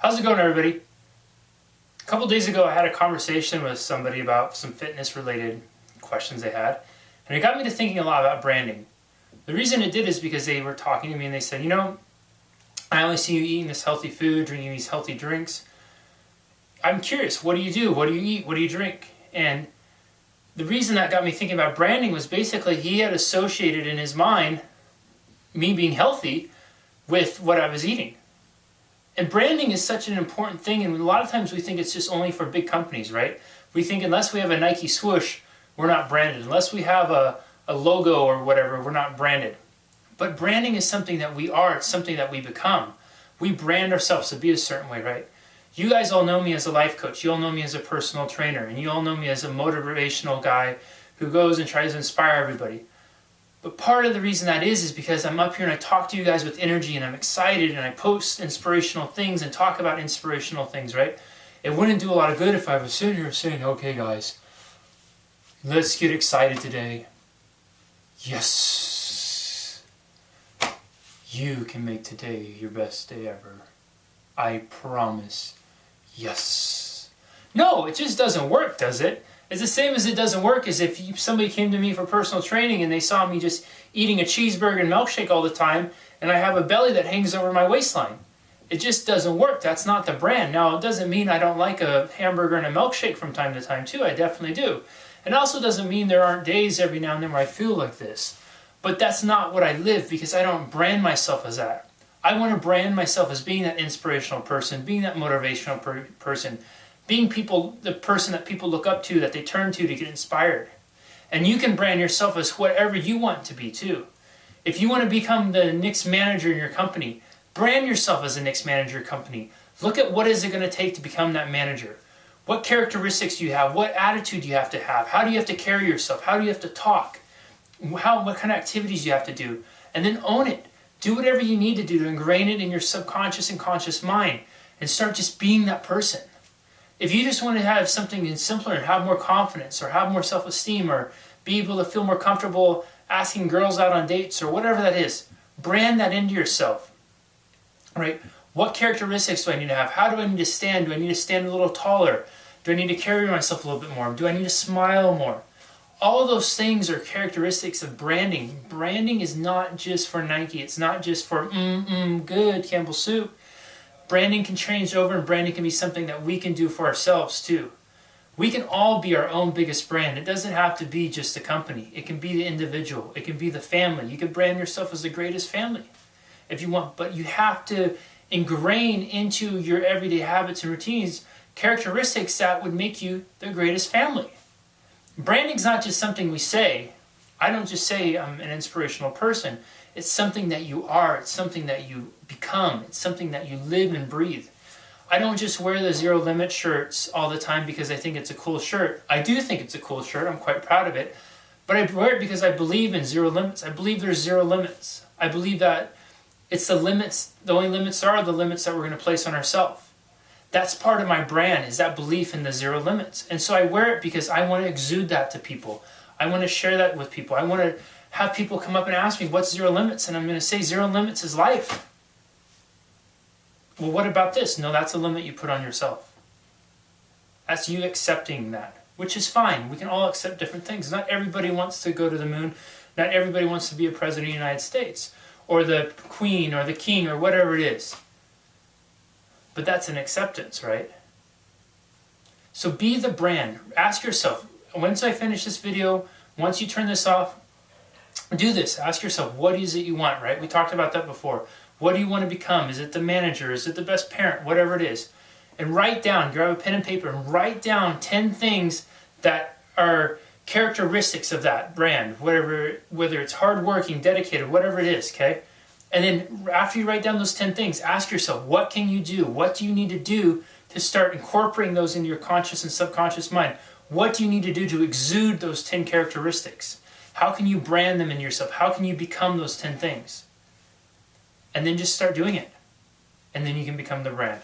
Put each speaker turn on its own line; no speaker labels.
How's it going, everybody? A couple days ago I had a conversation with somebody about some fitness related questions they had, and it got me to thinking a lot about branding. The reason it did is because they were talking to me and they said, I only see you eating this healthy food, drinking these healthy drinks. I'm curious, what do you do? What do you eat? What do you drink? And the reason that got me thinking about branding was basically he had associated in his mind me being healthy with what I was eating. And branding is such an important thing, and a lot of times we think it's just only for big companies, right? We think unless we have a Nike swoosh, we're not branded. Unless we have a logo or whatever, we're not branded. But branding is something that we are, it's something that we become. We brand ourselves to be a certain way, right? You guys all know me as a life coach, you all know me as a personal trainer, and you all know me as a motivational guy who goes and tries to inspire everybody. But part of the reason that is because I'm up here and I talk to you guys with energy and I'm excited and I post inspirational things and talk about inspirational things, right? It wouldn't do a lot of good if I was sitting here saying, okay guys, let's get excited today. Yes. You can make today your best day ever. I promise. Yes. No, it just doesn't work, does it? It's the same as it doesn't work as if somebody came to me for personal training and they saw me just eating a cheeseburger and milkshake all the time and I have a belly that hangs over my waistline. It just doesn't work. That's not the brand. Now, it doesn't mean I don't like a hamburger and a milkshake from time to time too. I definitely do. It also doesn't mean there aren't days every now and then where I feel like this. But that's not what I live because I don't brand myself as that. I want to brand myself as being that inspirational person, being that motivational person, being the person that people look up to, that they turn to get inspired. And you can brand yourself as whatever you want to be too. If you want to become the next manager in your company, brand yourself as the next manager in your company. Look at what is it going to take to become that manager. What characteristics do you have? What attitude do you have to have? How do you have to carry yourself? How do you have to talk? What kind of activities do you have to do? And then own it. Do whatever you need to do to ingrain it in your subconscious and conscious mind and start just being that person. If you just want to have something simpler and have more confidence or have more self-esteem or be able to feel more comfortable asking girls out on dates or whatever that is, brand that into yourself, right? What characteristics do I need to have? How do I need to stand? Do I need to stand a little taller? Do I need to carry myself a little bit more? Do I need to smile more? All of those things are characteristics of branding. Branding is not just for Nike. It's not just for good Campbell soup. Branding can change over, and branding can be something that we can do for ourselves too. We can all be our own biggest brand. It doesn't have to be just a company. It can be the individual. It can be the family. You can brand yourself as the greatest family if you want, but you have to ingrain into your everyday habits and routines characteristics that would make you the greatest family. Branding's not just something we say. I don't just say I'm an inspirational person. It's something that you are. It's something that you become. It's something that you live and breathe. I don't just wear the Zero Limit shirts all the time because I think it's a cool shirt. I do think it's a cool shirt. I'm quite proud of it. But I wear it because I believe in zero limits. I believe there's zero limits. I believe that it's the limits. The only limits are the limits that we're going to place on ourselves. That's part of my brand, is that belief in the zero limits. And so I wear it because I want to exude that to people. I want to share that with people. I want to have people come up and ask me, what's zero limits? And I'm going to say zero limits is life. Well, what about this? No, that's a limit you put on yourself. That's you accepting that, which is fine. We can all accept different things. Not everybody wants to go to the moon. Not everybody wants to be a president of the United States or the queen or the king or whatever it is. But that's an acceptance, right? So be the brand. Ask yourself, once I finish this video, once you turn this off, do this. Ask yourself, what is it you want, right? We talked about that before. What do you want to become? Is it the manager? Is it the best parent? Whatever it is. And write down, grab a pen and paper, and write down 10 things that are characteristics of that brand, whether it's hardworking, dedicated, whatever it is, okay? And then after you write down those 10 things, ask yourself, what can you do? What do you need to do to start incorporating those into your conscious and subconscious mind? What do you need to do to exude those 10 characteristics? How can you brand them in yourself? How can you become those 10 things? And then just start doing it. And then you can become the brand.